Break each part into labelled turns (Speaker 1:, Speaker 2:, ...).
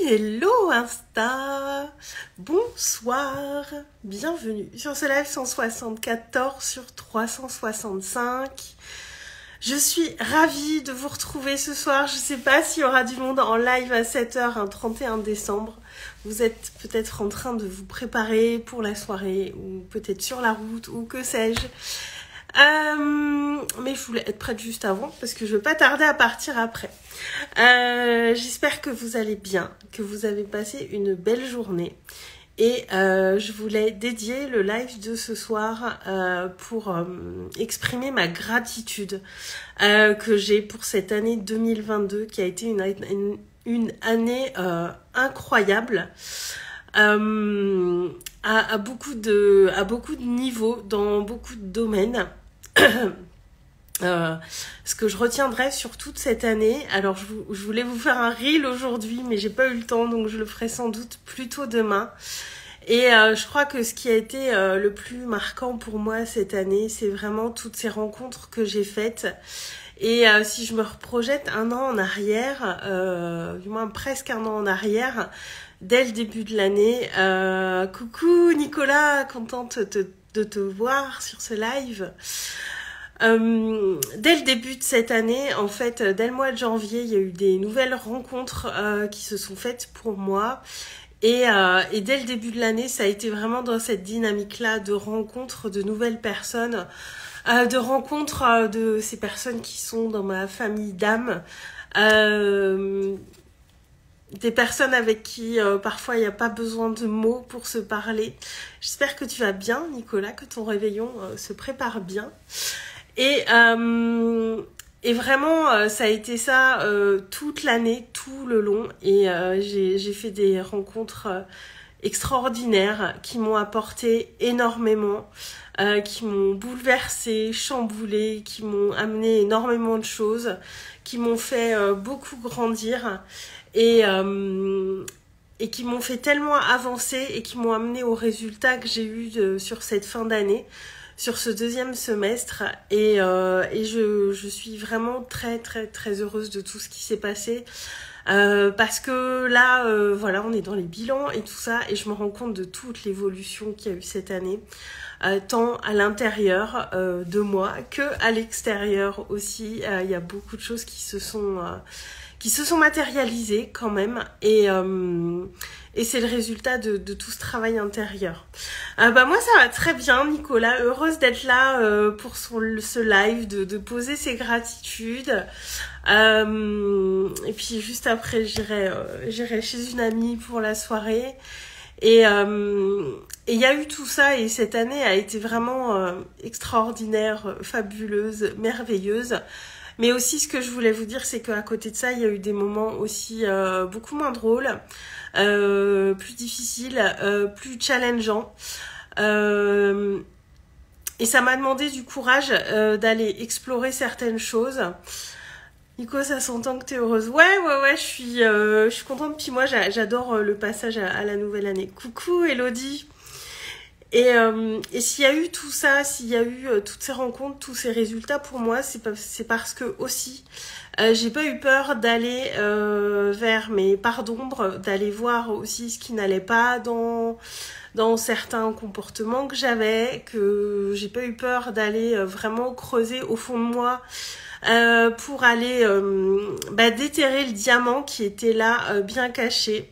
Speaker 1: Hello Insta, bonsoir, bienvenue sur ce live 174 sur 365. Je suis ravie de vous retrouver ce soir. Je ne sais pas s'il y aura du monde en live à 7h un 31 décembre. Vous êtes peut-être en train de vous préparer pour la soirée ou peut-être sur la route ou que sais-je. Mais je voulais être prête juste avant parce que je veux pas tarder à partir après. J'espère que vous allez bien, que vous avez passé une belle journée et je voulais dédier le live de ce soir pour exprimer ma gratitude que j'ai pour cette année 2022 qui a été une année incroyable. À beaucoup de niveaux, dans beaucoup de domaines. Ce que je retiendrai sur toute cette année, alors je voulais vous faire un reel aujourd'hui, mais j'ai pas eu le temps, donc je le ferai sans doute plus tôt demain. Et je crois que ce qui a été le plus marquant pour moi cette année, c'est vraiment toutes ces rencontres que j'ai faites. Et si je me reprojette un an en arrière, du moins presque un an en arrière, dès le début de l'année, coucou Nicolas, contente de te voir sur ce live. Dès le début de cette année, en fait, dès le mois de janvier, il y a eu des nouvelles rencontres qui se sont faites pour moi. Et dès le début de l'année, ça a été vraiment dans cette dynamique-là de rencontres de nouvelles personnes, de rencontres de ces personnes qui sont dans ma famille d'âme, des personnes avec qui parfois il n'y a pas besoin de mots pour se parler. J'espère que tu vas bien, Nicolas, que ton réveillon se prépare bien. Et vraiment, ça a été ça toute l'année, tout le long. Et j'ai fait des rencontres extraordinaires qui m'ont apporté énormément, qui m'ont bouleversée, chamboulée, qui m'ont amené énormément de choses, qui m'ont fait beaucoup grandir et qui m'ont fait tellement avancer et qui m'ont amené aux résultats que j'ai eu sur cette fin d'année, sur ce deuxième semestre. Et je suis vraiment très très très heureuse de tout ce qui s'est passé. Parce que là, voilà, on est dans les bilans et tout ça, et je me rends compte de toute l'évolution qu'il y a eu cette année, tant à l'intérieur de moi que à l'extérieur aussi. Il y a beaucoup de choses qui se sont matérialisées quand même, et c'est le résultat de tout ce travail intérieur. Moi ça va très bien, Nicolas, heureuse d'être là pour ce live, de poser ses gratitudes. Et puis juste après j'irai chez une amie pour la soirée. Et il y a eu tout ça, et cette année a été vraiment extraordinaire, fabuleuse, merveilleuse. Mais aussi, ce que je voulais vous dire, c'est qu'à côté de ça, il y a eu des moments aussi beaucoup moins drôles, plus difficiles, plus challengeants. Et ça m'a demandé du courage d'aller explorer certaines choses. Nico, ça s'entend que t'es heureuse. Ouais, je suis contente. Puis moi, j'adore le passage à la nouvelle année. Coucou, Elodie. Et s'il y a eu tout ça, s'il y a eu toutes ces rencontres, tous ces résultats, pour moi, c'est parce que aussi, j'ai pas eu peur d'aller vers mes parts d'ombre, d'aller voir aussi ce qui n'allait pas dans certains comportements que j'avais, que j'ai pas eu peur d'aller vraiment creuser au fond de moi pour aller déterrer le diamant qui était là, bien caché.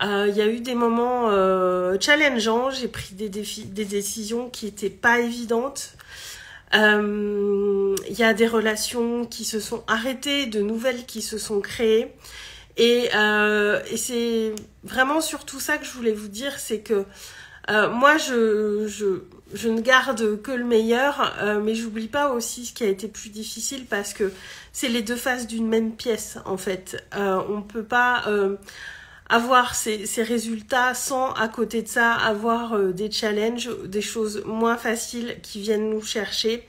Speaker 1: Il y a eu des moments challengeants, j'ai pris des décisions qui étaient pas évidentes. Il y a des relations qui se sont arrêtées, de nouvelles qui se sont créées. Et c'est vraiment surtout ça que je voulais vous dire, c'est que moi je ne garde que le meilleur, mais j'oublie pas aussi ce qui a été plus difficile, parce que c'est les deux faces d'une même pièce en fait. On peut pas avoir ces résultats sans, à côté de ça, avoir des challenges, des choses moins faciles qui viennent nous chercher.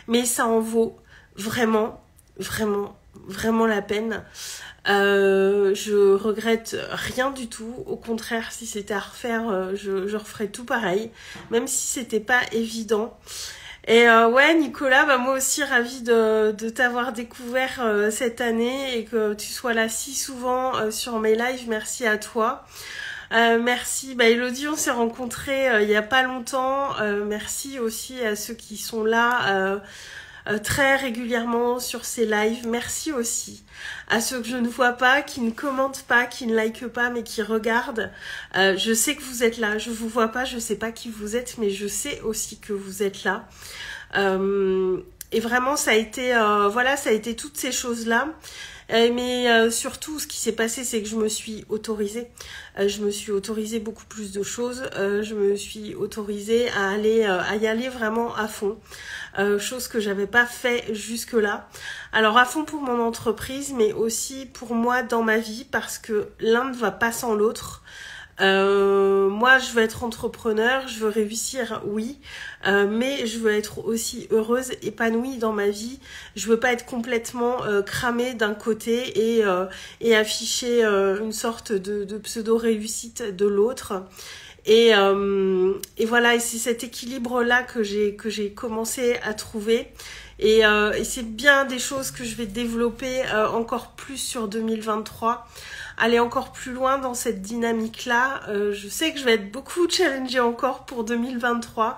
Speaker 1: Mais ça en vaut vraiment, vraiment, vraiment la peine. Je regrette rien du tout. Au contraire, si c'était à refaire, je referais tout pareil, même si c'était pas évident. Et ouais, Nicolas, bah moi aussi ravie de t'avoir découvert cette année et que tu sois là si souvent sur mes lives. Merci à toi. Merci, bah Elodie, on s'est rencontrés il y a pas longtemps. Merci aussi à ceux qui sont là très régulièrement sur ces lives. Merci aussi à ceux que je ne vois pas, qui ne commentent pas, qui ne likent pas, mais qui regardent. Je sais que vous êtes là. Je vous vois pas, je sais pas qui vous êtes, mais je sais aussi que vous êtes là. Et vraiment, ça a été, voilà, ça a été toutes ces choses-là. Mais surtout, ce qui s'est passé, c'est que je me suis autorisée. Je me suis autorisée beaucoup plus de choses. Je me suis autorisée à y aller vraiment à fond. Chose que j'avais pas fait jusque-là. Alors à fond pour mon entreprise, mais aussi pour moi dans ma vie, parce que l'un ne va pas sans l'autre. Moi, je veux être entrepreneur, je veux réussir, oui, mais je veux être aussi heureuse, épanouie dans ma vie. Je veux pas être complètement cramée d'un côté et afficher une sorte de pseudo-réussite de l'autre. Et voilà, et c'est cet équilibre-là que j'ai commencé à trouver. Et c'est bien des choses que je vais développer encore plus sur 2023. Aller encore plus loin dans cette dynamique-là. Je sais que je vais être beaucoup challengée encore pour 2023,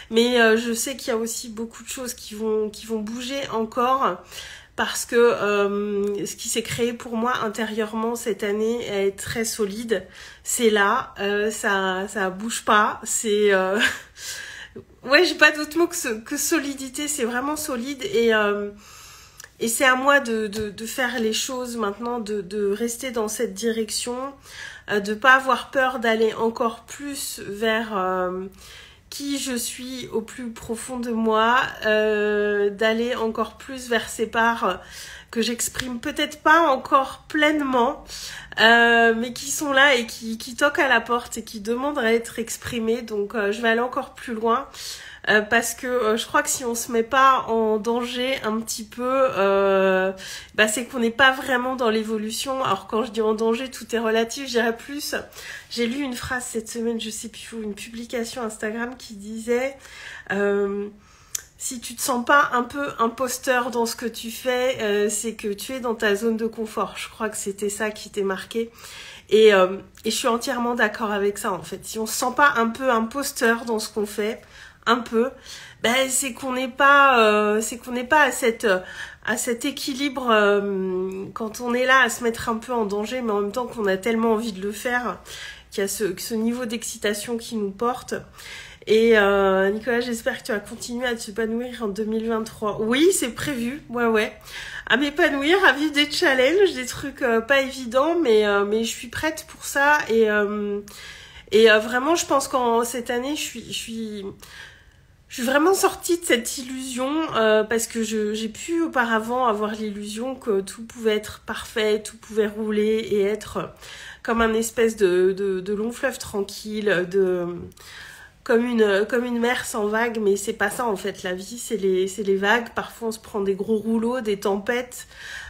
Speaker 1: mais je sais qu'il y a aussi beaucoup de choses qui vont bouger encore, parce que ce qui s'est créé pour moi intérieurement cette année est très solide. C'est là, ça bouge pas. C'est ouais, j'ai pas d'autre mot que solidité. C'est vraiment solide et c'est à moi de faire les choses maintenant, de rester dans cette direction, de pas avoir peur d'aller encore plus vers qui je suis au plus profond de moi, d'aller encore plus vers ces parts que j'exprime peut-être pas encore pleinement, mais qui sont là et qui toquent à la porte et qui demandent à être exprimées. Donc je vais aller encore plus loin. Parce que je crois que si on se met pas en danger un petit peu, c'est qu'on n'est pas vraiment dans l'évolution. Alors quand je dis en danger, tout est relatif, je dirais plus. J'ai lu une phrase cette semaine, je sais plus où, une publication Instagram qui disait si tu te sens pas un peu imposteur dans ce que tu fais, c'est que tu es dans ta zone de confort. Je crois que c'était ça qui t'est marqué. Et je suis entièrement d'accord avec ça en fait. Si on se sent pas un peu imposteur dans ce qu'on fait, un peu, c'est qu'on n'est pas à cet équilibre quand on est là à se mettre un peu en danger, mais en même temps qu'on a tellement envie de le faire, qu'il y a ce niveau d'excitation qui nous porte. Et Nicolas, j'espère que tu vas continuer à t'épanouir en 2023. Oui, c'est prévu, ouais. À m'épanouir, à vivre des challenges, des trucs pas évidents, mais je suis prête pour ça. Et vraiment, je pense qu'en cette année, je suis vraiment sortie de cette illusion parce que j'ai pu auparavant avoir l'illusion que tout pouvait être parfait, tout pouvait rouler et être comme un espèce de long fleuve tranquille, comme une mer sans vagues, mais c'est pas ça en fait. La vie, c'est les vagues. Parfois, on se prend des gros rouleaux, des tempêtes.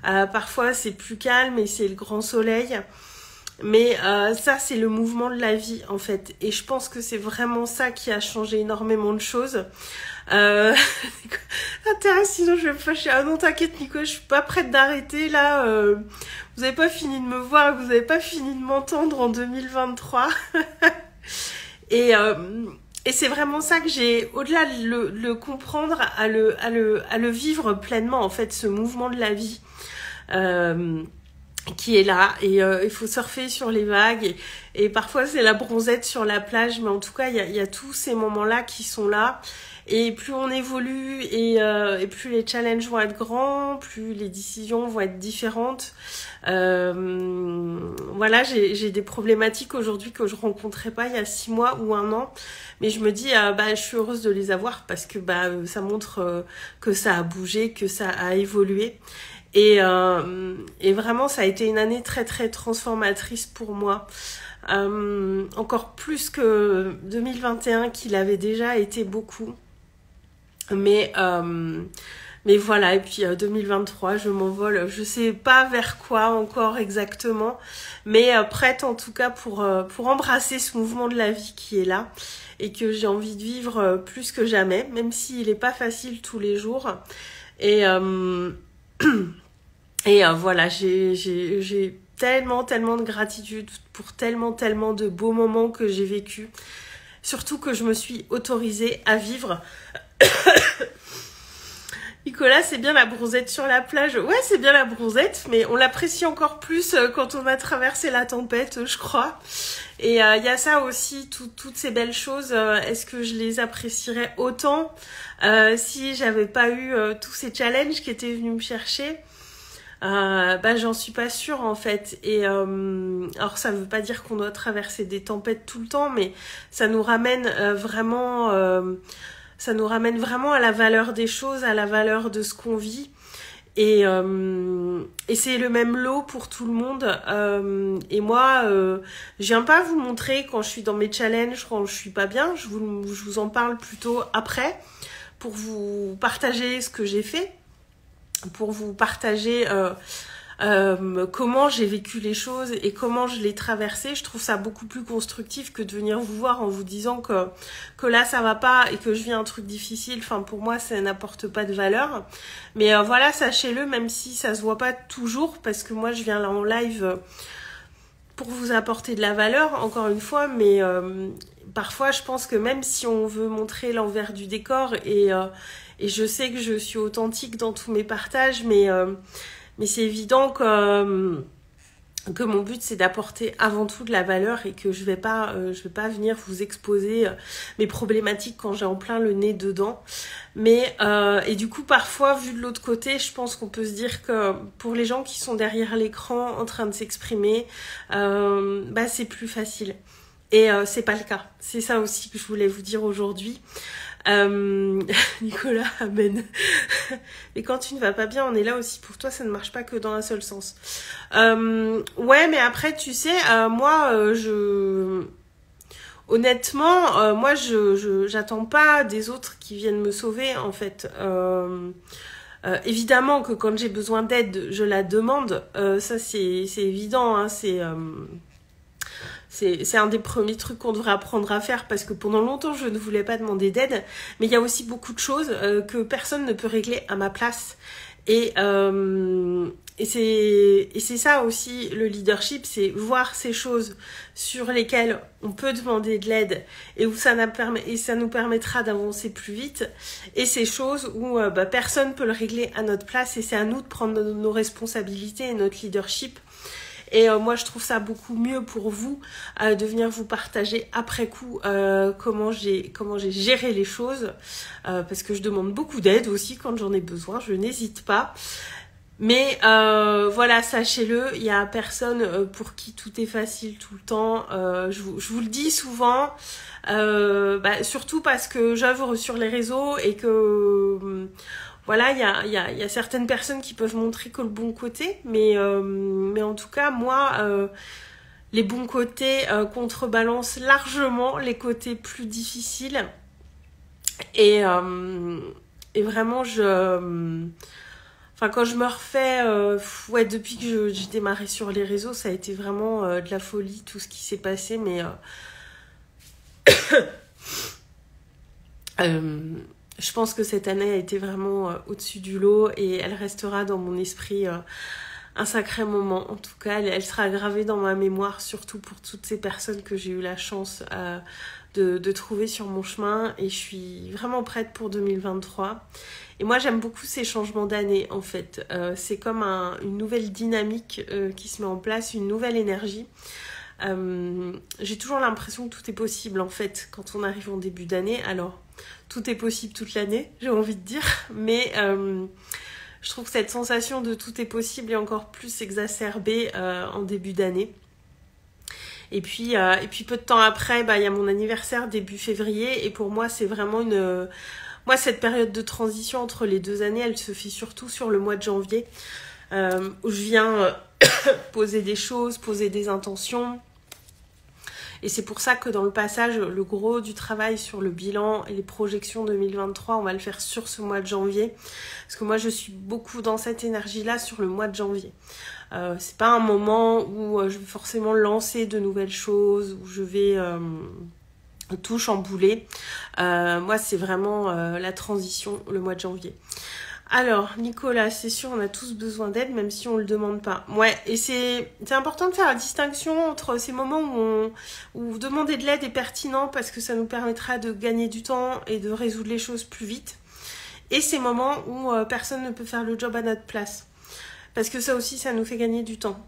Speaker 1: Parfois, c'est plus calme et c'est le grand soleil. Mais ça, c'est le mouvement de la vie, en fait. Et je pense que c'est vraiment ça qui a changé énormément de choses. Intérêt, sinon je vais me fâcher. Ah non, t'inquiète, Nico, je suis pas prête d'arrêter, là. Vous avez pas fini de me voir, vous avez pas fini de m'entendre en 2023. Et c'est vraiment ça que j'ai, au-delà de le comprendre, à le vivre pleinement, en fait, ce mouvement de la vie. Qui est là et il faut surfer sur les vagues et parfois c'est la bronzette sur la plage, mais en tout cas il y a tous ces moments-là qui sont là, et plus on évolue et plus les challenges vont être grands, plus les décisions vont être différentes. Voilà, j'ai des problématiques aujourd'hui que je rencontrais pas il y a 6 mois ou 1 an, mais je me dis je suis heureuse de les avoir parce que ça montre que ça a bougé, que ça a évolué. Et vraiment, ça a été une année très très transformatrice pour moi, encore plus que 2021 qui l'avait déjà été beaucoup. Mais Mais voilà, et puis 2023, je m'envole, je sais pas vers quoi encore exactement, mais prête en tout cas pour embrasser ce mouvement de la vie qui est là et que j'ai envie de vivre plus que jamais, même s'il est pas facile tous les jours. Et voilà, j'ai tellement de gratitude pour tellement de beaux moments que j'ai vécus. Surtout que je me suis autorisée à vivre. Nicolas, c'est bien la bronzette sur la plage. Ouais, c'est bien la bronzette, mais on l'apprécie encore plus quand on a traversé la tempête, je crois. Et il y a ça aussi, toutes ces belles choses. Est-ce que je les apprécierais autant si j'avais pas eu tous ces challenges qui étaient venus me chercher? J'en suis pas sûre en fait. Et alors ça veut pas dire qu'on doit traverser des tempêtes tout le temps, mais ça nous ramène vraiment à la valeur des choses, à la valeur de ce qu'on vit. Et c'est le même lot pour tout le monde. Et moi, je viens pas vous montrer quand je suis dans mes challenges, quand je suis pas bien. Je vous en parle plutôt après pour vous partager ce que j'ai fait, pour vous partager comment j'ai vécu les choses et comment je l'ai traversé. Je trouve ça beaucoup plus constructif que de venir vous voir en vous disant que là ça va pas et que je vis un truc difficile. Enfin, pour moi ça n'apporte pas de valeur, mais voilà, sachez-le, même si ça se voit pas toujours, parce que moi je viens là en live pour vous apporter de la valeur, encore une fois, mais parfois je pense que même si on veut montrer l'envers du décor, et je sais que je suis authentique dans tous mes partages, mais c'est évident que mon but c'est d'apporter avant tout de la valeur, et que je vais pas venir vous exposer mes problématiques quand j'ai en plein le nez dedans. Mais et du coup parfois, vu de l'autre côté, je pense qu'on peut se dire que pour les gens qui sont derrière l'écran en train de s'exprimer, c'est plus facile. Et c'est pas le cas. C'est ça aussi que je voulais vous dire aujourd'hui. Nicolas, amen. Mais quand tu ne vas pas bien, on est là aussi pour toi, ça ne marche pas que dans un seul sens. Ouais, mais après, tu sais, moi, honnêtement, moi, j'attends pas des autres qui viennent me sauver, en fait. Évidemment que quand j'ai besoin d'aide, je la demande. Ça, c'est évident, hein, c'est un des premiers trucs qu'on devrait apprendre à faire, parce que pendant longtemps, je ne voulais pas demander d'aide. Mais il y a aussi beaucoup de choses que personne ne peut régler à ma place. Et c'est ça aussi, le leadership, c'est voir ces choses sur lesquelles on peut demander de l'aide et où ça nous permettra d'avancer plus vite. Et ces choses où personne ne peut le régler à notre place, et c'est à nous de prendre nos responsabilités et notre leadership. Et moi, je trouve ça beaucoup mieux pour vous de venir vous partager après coup comment j'ai géré les choses, parce que je demande beaucoup d'aide aussi quand j'en ai besoin, je n'hésite pas. Mais voilà, sachez-le, il y a personne pour qui tout est facile tout le temps. Je vous le dis souvent, surtout parce que j'œuvre sur les réseaux et que voilà, il y a certaines personnes qui peuvent montrer que le bon côté, mais en tout cas, moi, les bons côtés contrebalancent largement les côtés plus difficiles. Et vraiment, quand je me refais, depuis que j'ai démarré sur les réseaux, ça a été vraiment de la folie, tout ce qui s'est passé, mais je pense que cette année a été vraiment au-dessus du lot, et elle restera dans mon esprit un sacré moment. En tout cas, elle sera gravée dans ma mémoire, surtout pour toutes ces personnes que j'ai eu la chance de trouver sur mon chemin, et je suis vraiment prête pour 2023. Et moi, j'aime beaucoup ces changements d'année, en fait. C'est comme une nouvelle dynamique qui se met en place, une nouvelle énergie. J'ai toujours l'impression que tout est possible, en fait, quand on arrive en début d'année. Alors, tout est possible toute l'année, j'ai envie de dire, mais je trouve que cette sensation de tout est possible est encore plus exacerbée en début d'année. Et puis peu de temps après, il y a mon anniversaire début février, et pour moi, c'est vraiment moi, cette période de transition entre les 2 années, elle se fait surtout sur le mois de janvier, où je viens poser des choses, poser des intentions. Et c'est pour ça que dans le passage, le gros du travail sur le bilan et les projections 2023, on va le faire sur ce mois de janvier. Parce que moi, je suis beaucoup dans cette énergie-là sur le mois de janvier. C'est pas un moment où je vais forcément lancer de nouvelles choses, où je vais tout chambouler. Moi, c'est vraiment la transition, le mois de janvier. Alors, Nicolas, c'est sûr, on a tous besoin d'aide, même si on le demande pas. Ouais, et c'est important de faire la distinction entre ces moments où demander de l'aide est pertinent parce que ça nous permettra de gagner du temps et de résoudre les choses plus vite, et ces moments où personne ne peut faire le job à notre place. Parce que ça aussi, ça nous fait gagner du temps.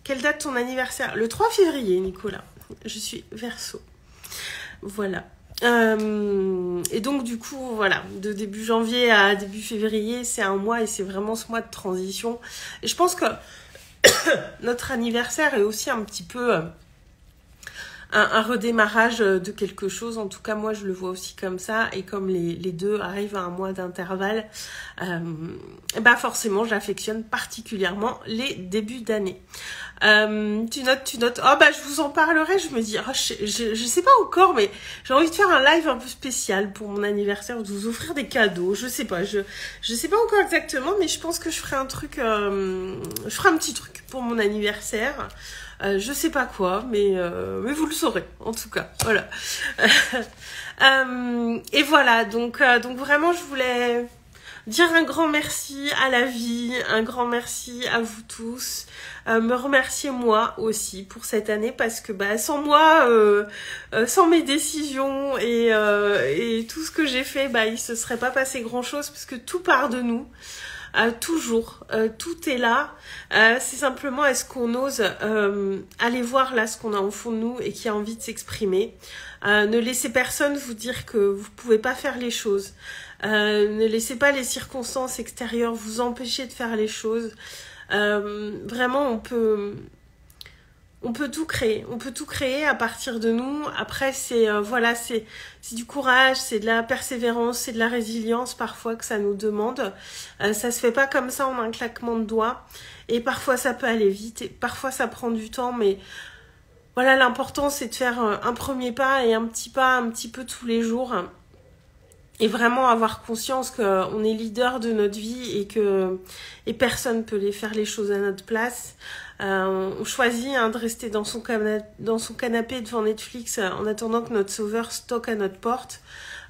Speaker 1: Quelle date ton anniversaire? Le 3 février, Nicolas. Je suis Verseau. Voilà. Et donc du coup voilà, de début janvier à début février, c'est un mois et c'est vraiment ce mois de transition. Et je pense que notre anniversaire est aussi un petit peu un redémarrage de quelque chose. En tout cas, moi je le vois aussi comme ça. Et comme les deux arrivent à un mois d'intervalle, bah forcément j'affectionne particulièrement les débuts d'année. Tu notes. Oh bah je vous en parlerai. Je me dis, oh, je sais pas encore, mais j'ai envie de faire un live un peu spécial pour mon anniversaire, de vous offrir des cadeaux. Je sais pas, je sais pas encore exactement, mais je pense que je ferai un truc, je ferai un petit truc pour mon anniversaire. Je sais pas quoi, mais vous le saurez en tout cas. Voilà. Et voilà. Donc vraiment, je voulais dire un grand merci à la vie, un grand merci à vous tous, me remercier moi aussi pour cette année parce que bah sans moi, sans mes décisions et tout ce que j'ai fait, bah il se serait pas passé grand chose parce que tout part de nous. Toujours, tout est là. C'est simplement est-ce qu'on ose aller voir là ce qu'on a au fond de nous et qui a envie de s'exprimer. Ne laissez personne vous dire que vous pouvez pas faire les choses. Ne laissez pas les circonstances extérieures vous empêcher de faire les choses. Vraiment, on peut tout créer. On peut tout créer à partir de nous. Après, c'est voilà, c'est du courage, c'est de la persévérance, c'est de la résilience parfois que ça nous demande. Ça se fait pas comme ça en un claquement de doigts. Et parfois, ça peut aller vite. Et parfois, ça prend du temps. Mais voilà, l'important, c'est de faire un premier pas et un petit peu tous les jours. Et vraiment avoir conscience qu'on est leader de notre vie et personne ne peut faire les choses à notre place. On choisit de rester dans son canapé devant Netflix en attendant que notre sauveur toque à notre porte.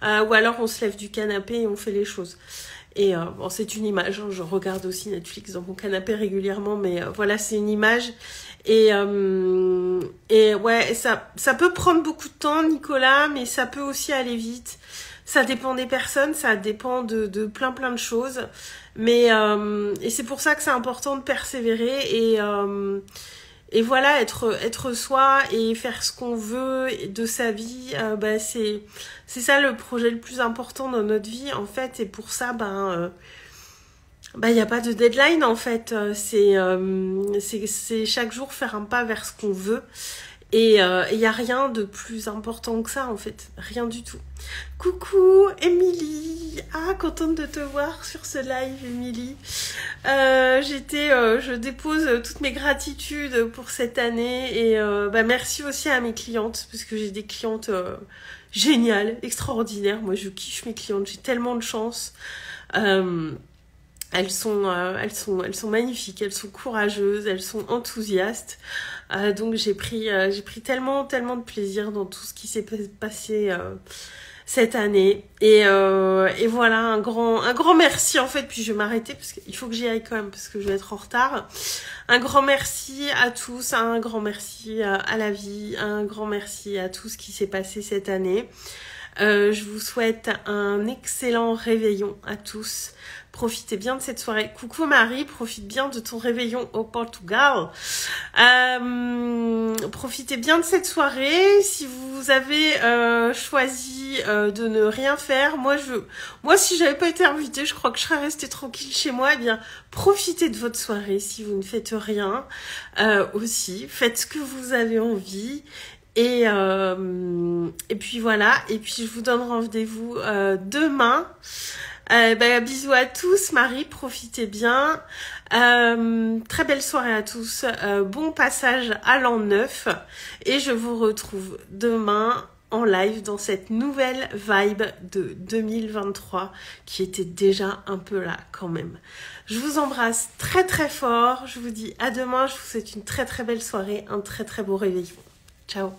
Speaker 1: Ou alors on se lève du canapé et on fait les choses. Et bon, c'est une image, hein, je regarde aussi Netflix dans mon canapé régulièrement, mais voilà, c'est une image. Et ouais, ça peut prendre beaucoup de temps, Nicolas, mais ça peut aussi aller vite. Ça dépend des personnes, ça dépend de plein de choses. Mais et c'est pour ça que c'est important de persévérer et voilà, être soi et faire ce qu'on veut de sa vie. Bah c'est ça le projet le plus important dans notre vie en fait. Et pour ça, y a pas de deadline en fait. C'est chaque jour faire un pas vers ce qu'on veut. Et il y a rien de plus important que ça en fait, rien du tout. Coucou Émilie, contente de te voir sur ce live Émilie. Je dépose toutes mes gratitudes pour cette année et merci aussi à mes clientes parce que j'ai des clientes géniales, extraordinaires. Moi je kiffe mes clientes, j'ai tellement de chance. Elles sont magnifiques, elles sont courageuses, elles sont enthousiastes. Donc j'ai pris tellement de plaisir dans tout ce qui s'est passé cette année. Et voilà, un grand merci en fait. Puis je vais m'arrêter parce qu'il faut que j'y aille quand même parce que je vais être en retard. Un grand merci à tous, un grand merci à la vie, un grand merci à tout ce qui s'est passé cette année. Je vous souhaite un excellent réveillon à tous. Profitez bien de cette soirée. Coucou Marie, profite bien de ton réveillon au Portugal. Profitez bien de cette soirée. Si vous avez choisi de ne rien faire, moi si j'avais pas été invitée, je crois que je serais restée tranquille chez moi. Eh bien, profitez de votre soirée si vous ne faites rien. Aussi, faites ce que vous avez envie. Et puis voilà. Et puis je vous donne rendez-vous demain. Bisous à tous, Marie, profitez bien. Très belle soirée à tous. Bon passage à l'an 9. Et je vous retrouve demain en live dans cette nouvelle vibe de 2023 qui était déjà un peu là quand même. Je vous embrasse très très fort. Je vous dis à demain. Je vous souhaite une très très belle soirée, un très très beau réveillon. Ciao.